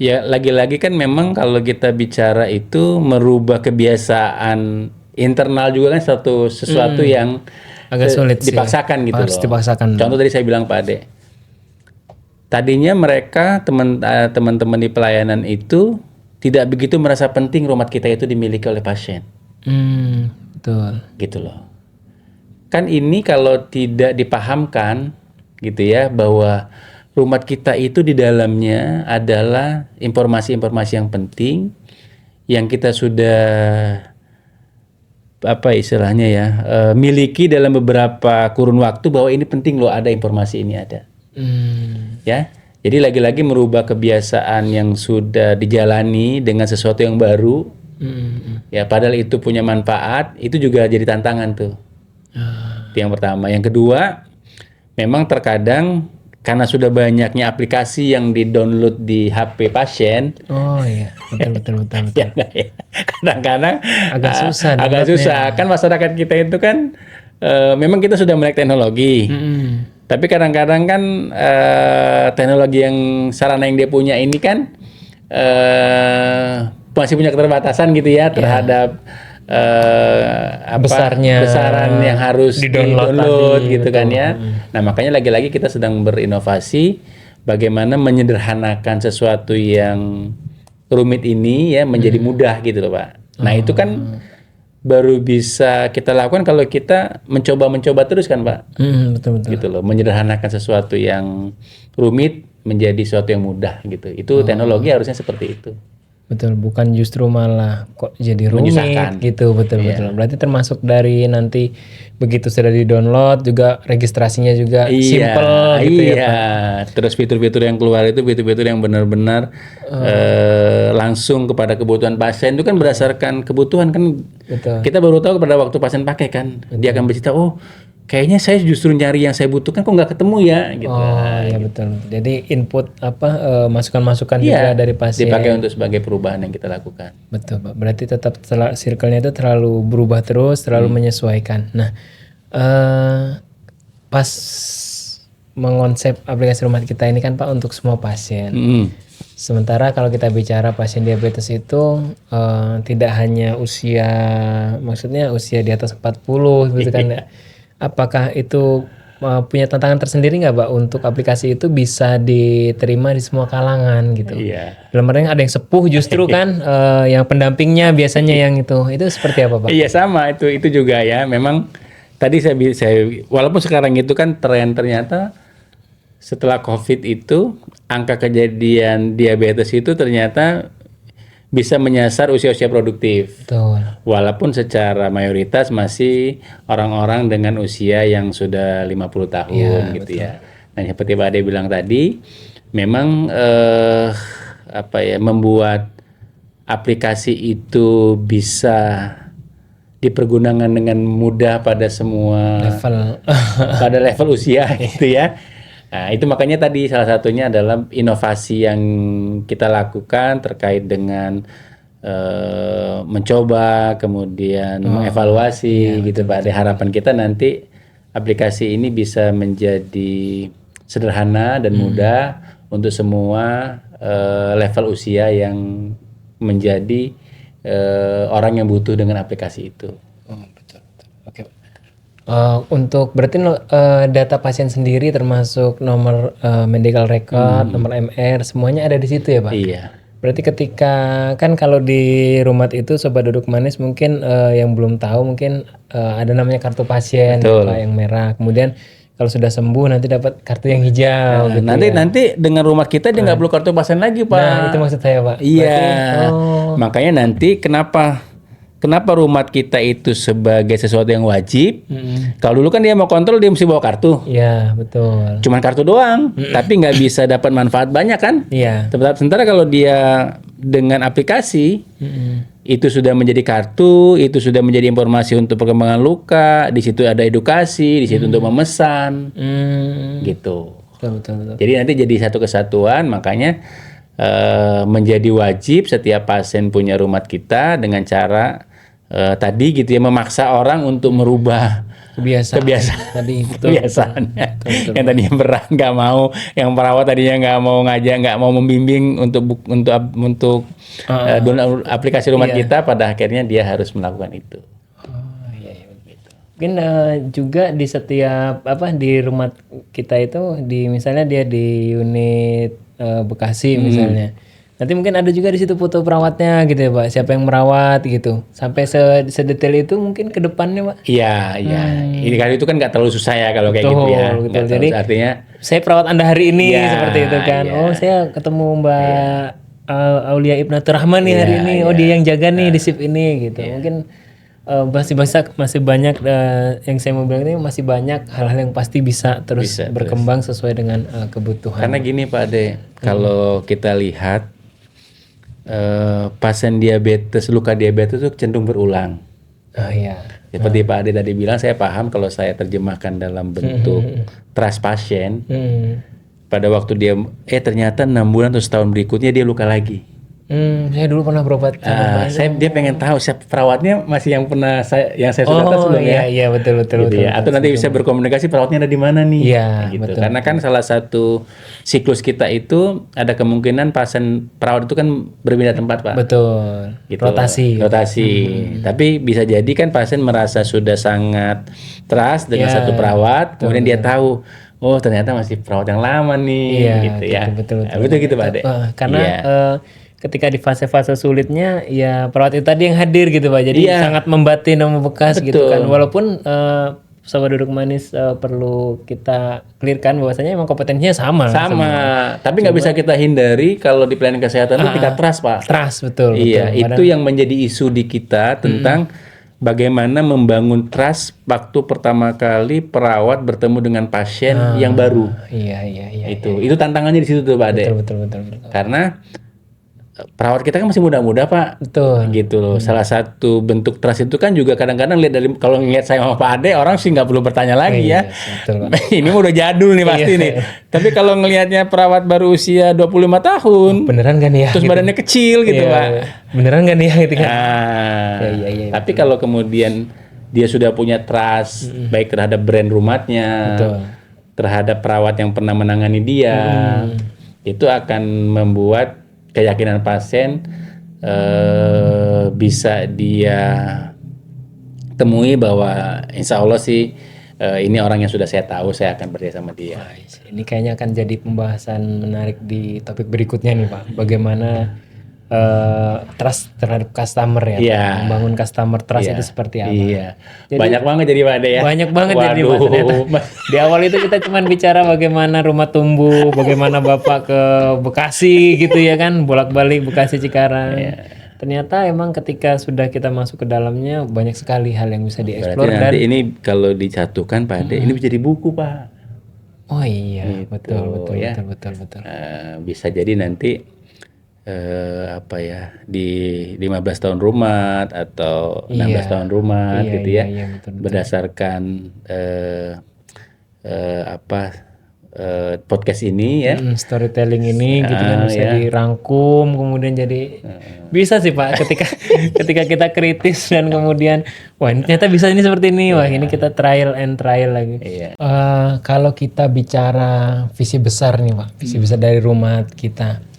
Ya lagi-lagi kan memang kalau kita bicara itu merubah kebiasaan internal juga kan sesuatu yang agak sulit dipaksakan gitu harus loh. Dipaksakan. Contoh tadi saya bilang Pak Ade. Tadinya mereka teman-teman di pelayanan itu tidak begitu merasa penting rumah kita itu dimiliki oleh pasien. Betul. Gitu loh. Kan ini kalau tidak dipahamkan gitu ya, bahwa rumah kita itu di dalamnya adalah informasi-informasi yang penting yang kita sudah miliki dalam beberapa kurun waktu, bahwa ini penting loh ada informasi ini ada. Ya, jadi lagi-lagi merubah kebiasaan yang sudah dijalani dengan sesuatu yang baru. Ya, padahal itu punya manfaat, itu juga jadi tantangan tuh. Itu yang pertama. Yang kedua, memang terkadang karena sudah banyaknya aplikasi yang di-download di HP pasien. Oh iya, betul. Ya, kadang-kadang agak susah. Kan masyarakat kita itu kan memang kita sudah melek teknologi. Tapi kadang-kadang kan teknologi yang sarana yang dia punya ini kan masih punya keterbatasan gitu ya terhadap besaran yang harus di-download gitu kan ya. Nah, makanya lagi-lagi kita sedang berinovasi bagaimana menyederhanakan sesuatu yang rumit ini ya menjadi mudah gitu loh Pak. Nah itu kan baru bisa kita lakukan kalau kita mencoba terus kan Pak. Betul. Gitu loh, menyederhanakan sesuatu yang rumit menjadi sesuatu yang mudah gitu. Itu teknologi harusnya seperti itu. Betul, bukan justru malah kok jadi rumit Menyusahkan. gitu, betul. Berarti termasuk dari nanti begitu sudah di-download juga registrasinya juga simple gitu ya Pak. Terus fitur-fitur yang keluar itu fitur-fitur yang benar-benar langsung kepada kebutuhan pasien itu kan berdasarkan kebutuhan kan. Betul. Kita baru tahu pada waktu pasien pakai kan, dia akan bercerita, oh kayaknya saya justru nyari yang saya butuhkan kok nggak ketemu ya gitu. Oh iya betul. Jadi input masukan-masukan juga dari pasien. Dipakai untuk sebagai perubahan yang kita lakukan. Betul Pak. Berarti tetap circle-nya itu terlalu berubah terus, terlalu menyesuaikan. Nah, pas mengonsep aplikasi rumah kita ini kan Pak untuk semua pasien. Sementara kalau kita bicara pasien diabetes itu tidak hanya usia, maksudnya usia di atas 40 gitu kan ya. Apakah itu punya tantangan tersendiri nggak Pak untuk aplikasi itu bisa diterima di semua kalangan gitu? Iya. Dalam artinya ada yang sepuh justru kan yang pendampingnya biasanya yang itu seperti apa Pak? Iya sama itu juga ya. Memang tadi saya walaupun sekarang itu kan tren ternyata setelah COVID itu angka kejadian diabetes itu ternyata bisa menyasar usia-usia produktif. Betul. Walaupun secara mayoritas masih orang-orang dengan usia yang sudah 50 tahun gitu ya. Nah, seperti Pak Ade bilang tadi, memang membuat aplikasi itu bisa dipergunakan dengan mudah pada semua pada level usia gitu ya. Nah, itu makanya tadi salah satunya adalah inovasi yang kita lakukan terkait dengan mencoba, kemudian mengevaluasi gitu Pak. Harapan kita nanti aplikasi ini bisa menjadi sederhana dan mudah untuk semua level usia yang menjadi orang yang butuh dengan aplikasi itu. Betul. Oke. Untuk berarti data pasien sendiri termasuk nomor medical record, nomor MR, semuanya ada di situ ya Pak? Iya. Berarti ketika kan kalau di Rumat itu Sobat Duduk Manis mungkin yang belum tahu mungkin ada namanya kartu pasien Pak, yang merah. Kemudian kalau sudah sembuh nanti dapat kartu yang hijau. Gitu nanti dengan Rumat kita dia nggak perlu kartu pasien lagi Pak. Nah itu maksud saya Pak. Iya. Makanya nanti kenapa Rumat kita itu sebagai sesuatu yang wajib? Kalau dulu kan dia mau kontrol dia mesti bawa kartu. Iya betul. Cuman kartu doang, tapi nggak bisa dapat manfaat banyak kan? Iya. Sementara kalau dia dengan aplikasi itu sudah menjadi kartu, itu sudah menjadi informasi untuk perkembangan luka, di situ ada edukasi, di situ untuk memesan, gitu. Betul. Jadi nanti jadi satu kesatuan, makanya menjadi wajib setiap pasien punya Rumat kita dengan cara tadi gitu ya, memaksa orang untuk merubah kebiasaan tadi kebiasaannya. Yang tadinya berat nggak mau, yang perawat tadinya nggak mau ngajak, nggak mau membimbing untuk download aplikasi Rumat kita, pada akhirnya dia harus melakukan itu. Mungkin juga di setiap di Rumat kita itu misalnya dia di unit Bekasi misalnya. Nanti mungkin ada juga di situ foto perawatnya gitu ya Pak, siapa yang merawat gitu. Sampai sedetail itu mungkin ke depannya Pak. Iya. Ini kali itu kan nggak terlalu susah ya kalau kayak gitu ya. Betul. Jadi artinya saya perawat Anda hari ini seperti itu kan. Oh saya ketemu Mbak Aulia Ibnatur Rahman nih hari ini. Oh dia yang jaga nih di shift ini gitu. Mungkin masih banyak yang saya mau bilang ini masih banyak hal-hal yang pasti bisa terus berkembang sesuai dengan kebutuhan. Karena gini Pak Ade, kalau kita lihat pasien diabetes, luka diabetes itu cenderung berulang. Oh iya. Seperti Pak Ade tadi bilang, saya paham kalau saya terjemahkan dalam bentuk trust pasien. Pada waktu dia ternyata 6 bulan atau setahun berikutnya dia luka lagi. Saya dulu pernah berobat. Dia pengen tahu siapa perawatnya masih yang pernah saya sudah tes sebelumnya. Iya betul. Ya. Atau nanti bisa berkomunikasi perawatnya ada di mana nih. Iya, gitu. betul. Karena kan salah satu siklus kita itu ada kemungkinan pasien perawat itu kan berpindah tempat Pak. Betul. Gitu. Rotasi. Tapi bisa jadi kan pasien merasa sudah sangat trust dengan satu perawat, kemudian dia tahu oh ternyata masih perawat yang lama nih, Iya, gitu ya. betul. Betul gitu Pak Ade. Karena Iya. ketika di fase-fase sulitnya ya perawat itu tadi yang hadir gitu Pak. Jadi Iya. sangat membantu dan membekas gitu Betul. kan. Walaupun Sobat Duduk Manis perlu kita clearkan bahwasanya emang kompetensinya sama. Sama, tapi nggak bisa kita hindari kalau di pelayanan kesehatan itu tingkat trust Pak. Trust betul. Iya, itu yang menjadi isu di kita tentang bagaimana membangun trust waktu pertama kali perawat bertemu dengan pasien yang baru. Iya. Itu tantangannya di situ tuh Pak Ade. Betul. Karena perawat kita kan masih muda-muda Pak. Betul. Gitu loh. Salah satu bentuk trust itu kan juga kadang-kadang lihat dari kalau ngeliat saya sama Pak Ade orang sih nggak perlu bertanya lagi ya. Betul Pak. Ini udah jadul nih pasti nih. Tapi kalau ngelihatnya perawat baru usia 25 tahun, Beneran kan ya? terus badannya kecil gitu Pak. Beneran kan ya gitu kan? Nah, tapi kalau kemudian dia sudah punya trust baik terhadap brand rumahnya, terhadap perawat yang pernah menangani dia, itu akan membuat keyakinan pasien bisa dia temui bahwa insya Allah sih ini orang yang sudah saya tahu, saya akan percaya sama dia. Ini kayaknya akan jadi pembahasan menarik di topik berikutnya nih Pak. Bagaimana trust terhadap customer ya, Pak. Membangun customer trust itu seperti apa? Iya. Jadi, banyak banget jadi Pak Ade ya. Banyak banget jadi Pak ternyata. Di awal itu kita cuma bicara bagaimana rumah tumbuh, bagaimana Bapak ke Bekasi gitu ya kan, bolak-balik Bekasi Cikarang. Ternyata emang ketika sudah kita masuk ke dalamnya banyak sekali hal yang bisa dieksplor. Berarti nanti ini kalau disatukan Pak Ade, ini bisa jadi buku Pak. Oh iya, Gitu, betul. Bisa jadi nanti di 15 tahun rumah atau 16 tahun rumah gitu ya, betul. Berdasarkan podcast ini ya, storytelling ini gitu kan bisa dirangkum kemudian jadi bisa sih Pak ketika kita kritis dan kemudian wah ini ternyata bisa ini seperti ini, wah ini kita trial lagi. Kalau kita bicara visi besar nih Pak, visi besar dari rumah kita,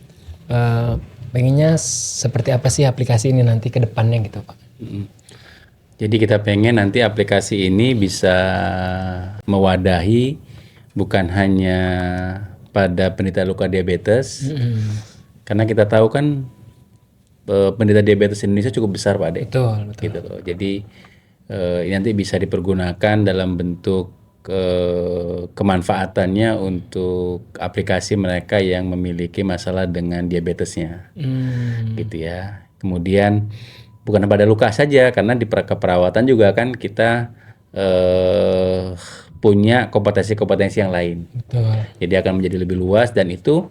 pengennya seperti apa sih aplikasi ini nanti ke depannya gitu Pak? Jadi kita pengen nanti aplikasi ini bisa mewadahi bukan hanya pada penderita luka diabetes, karena kita tahu kan penderita diabetes Indonesia cukup besar Pak Ade. Betul. Gitu loh. Jadi ini nanti bisa dipergunakan dalam bentuk kemanfaatannya untuk aplikasi mereka yang memiliki masalah dengan diabetesnya, gitu ya. Kemudian bukan pada luka saja, karena di keperawatan juga kan kita punya kompetensi-kompetensi yang lain. Betul. Jadi akan menjadi lebih luas dan itu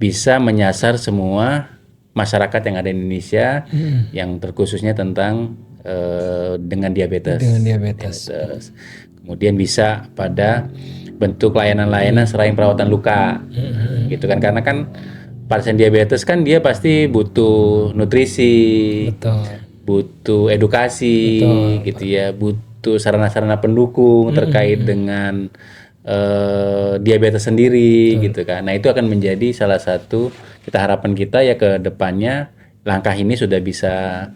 bisa menyasar semua masyarakat yang ada di Indonesia yang terkhususnya tentang dengan diabetes. Kemudian bisa pada bentuk layanan-layanan selain perawatan luka, gitu kan, karena kan pasien diabetes kan dia pasti butuh nutrisi, butuh edukasi, gitu ya, butuh sarana-sarana pendukung terkait dengan diabetes sendiri, gitu kan. Nah itu akan menjadi salah satu harapan kita ya ke depannya, langkah ini sudah bisa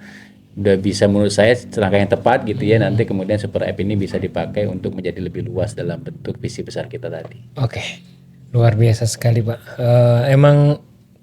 menurut saya langkah yang tepat gitu ya. Nanti kemudian super app ini bisa dipakai untuk menjadi lebih luas dalam bentuk visi besar kita tadi. Oke, luar biasa sekali Pak. Emang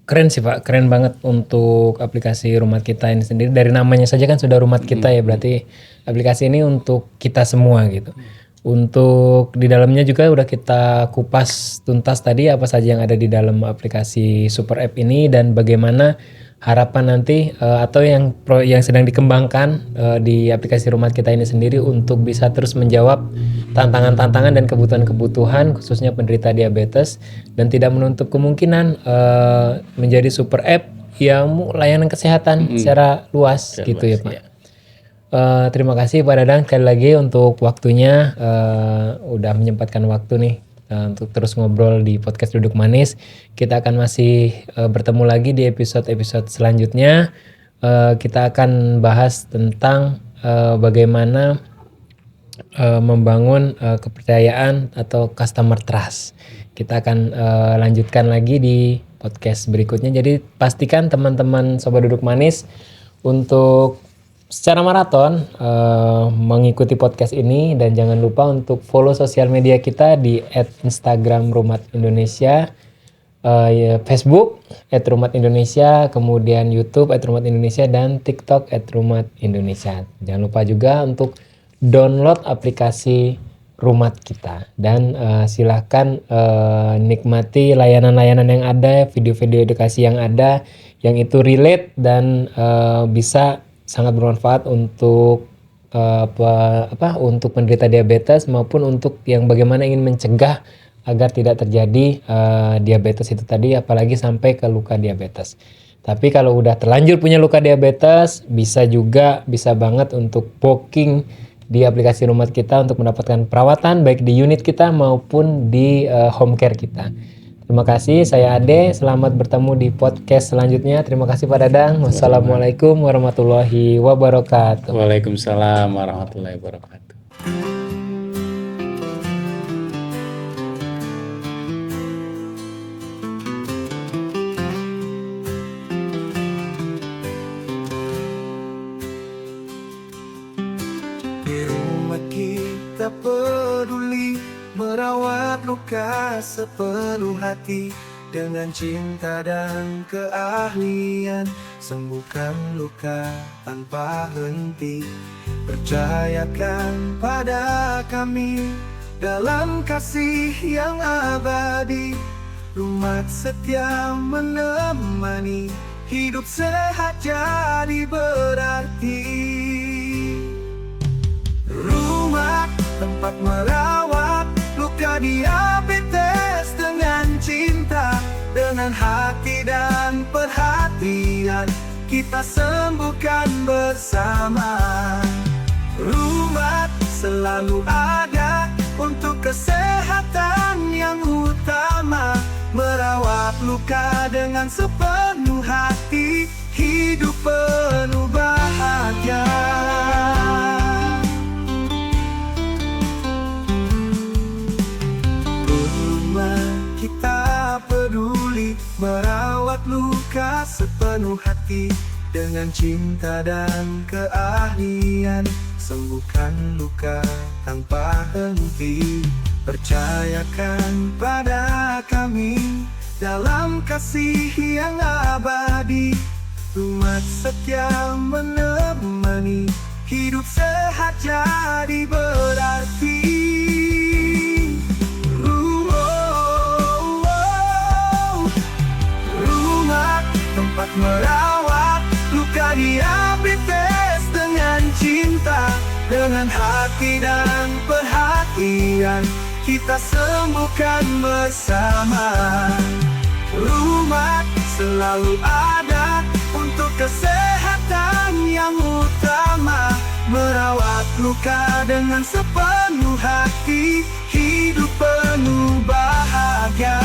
keren sih Pak, keren banget untuk aplikasi Rumah Kita ini sendiri. Dari namanya saja kan sudah Rumah Kita ya, berarti aplikasi ini untuk kita semua gitu. Untuk di dalamnya juga udah kita kupas tuntas tadi apa saja yang ada di dalam aplikasi super app ini dan bagaimana harapan nanti atau yang sedang dikembangkan di aplikasi Rumah Kita ini sendiri untuk bisa terus menjawab tantangan-tantangan dan kebutuhan-kebutuhan khususnya penderita diabetes dan tidak menutup kemungkinan menjadi super app yang layanan kesehatan secara luas gitu ya Pak. Terima kasih Pak Dadang sekali lagi untuk waktunya, udah menyempatkan waktu nih untuk terus ngobrol di podcast Duduk Manis. Kita akan masih bertemu lagi di episode-episode selanjutnya. Kita akan bahas tentang bagaimana membangun kepercayaan atau customer trust. Kita akan lanjutkan lagi di podcast berikutnya. Jadi pastikan teman-teman Sobat Duduk Manis untuk secara maraton mengikuti podcast ini, dan jangan lupa untuk follow sosial media kita di @Instagram Rumat Indonesia, Facebook @Rumat Indonesia, kemudian YouTube @Rumat Indonesia, dan TikTok @Rumat Indonesia. Jangan lupa juga untuk download aplikasi Rumat kita, dan silahkan nikmati layanan-layanan yang ada, video-video edukasi yang ada, yang itu relate dan bisa sangat bermanfaat untuk untuk penderita diabetes maupun untuk yang bagaimana ingin mencegah agar tidak terjadi diabetes itu tadi, apalagi sampai ke luka diabetes. Tapi kalau udah terlanjur punya luka diabetes, bisa banget untuk booking di aplikasi Rumat kita untuk mendapatkan perawatan baik di unit kita maupun di home care kita. Terima kasih, saya Ade. Selamat bertemu di podcast selanjutnya. Terima kasih Pak Dadang. Wassalamualaikum warahmatullahi wabarakatuh. Waalaikumsalam warahmatullahi wabarakatuh. Di rumah kita peduli merawat luka sepenuh hati, dengan cinta dan keahlian sembuhkan luka tanpa henti. Percayakan pada kami dalam kasih yang abadi, Rumat setia menemani, hidup sehat jadi berarti. Rumat tempat merawat luka diabetes dengan cinta, dengan hati dan perhatian kita sembuhkan bersama. Rumat selalu ada untuk kesehatan yang utama, merawat luka dengan sepenuh hati, hidup penuh bahagia. Kita peduli merawat luka sepenuh hati, dengan cinta dan keahlian sembuhkan luka tanpa henti. Percayakan pada kami dalam kasih yang abadi, Rumat setia menemani, hidup sehat jadi berarti. Tempat merawat luka diabetes dengan cinta, dengan hati dan perhatian kita sembuhkan bersama. Rumat selalu ada untuk kesehatan yang utama, merawat luka dengan sepenuh hati, hidup penuh bahagia.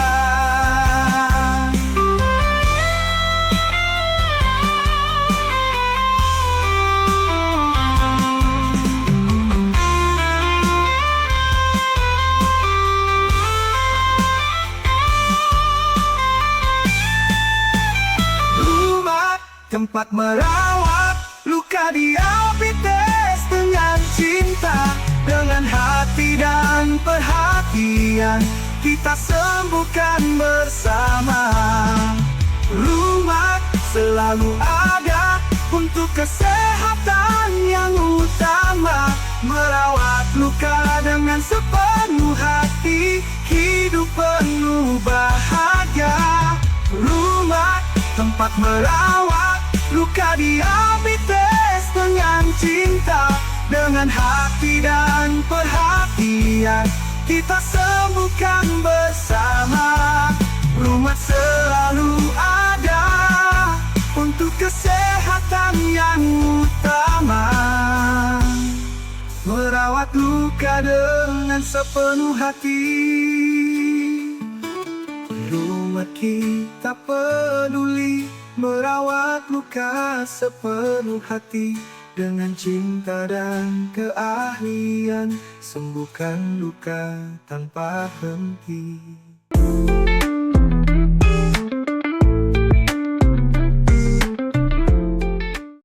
Tempat merawat luka diabetes dengan cinta, dengan hati dan perhatian kita sembuhkan bersama. Rumat selalu ada untuk kesehatan yang utama, merawat luka dengan sepenuh hati, hidup penuh bahagia. Rumat tempat merawat luka diabetes dengan cinta, dengan hati dan perhatian kita sembuhkan bersama. Rumat selalu ada untuk kesehatan yang utama, merawat luka dengan sepenuh hati. Rumat kita peduli merawat luka sepenuh hati, dengan cinta dan keahlian sembuhkan luka tanpa henti.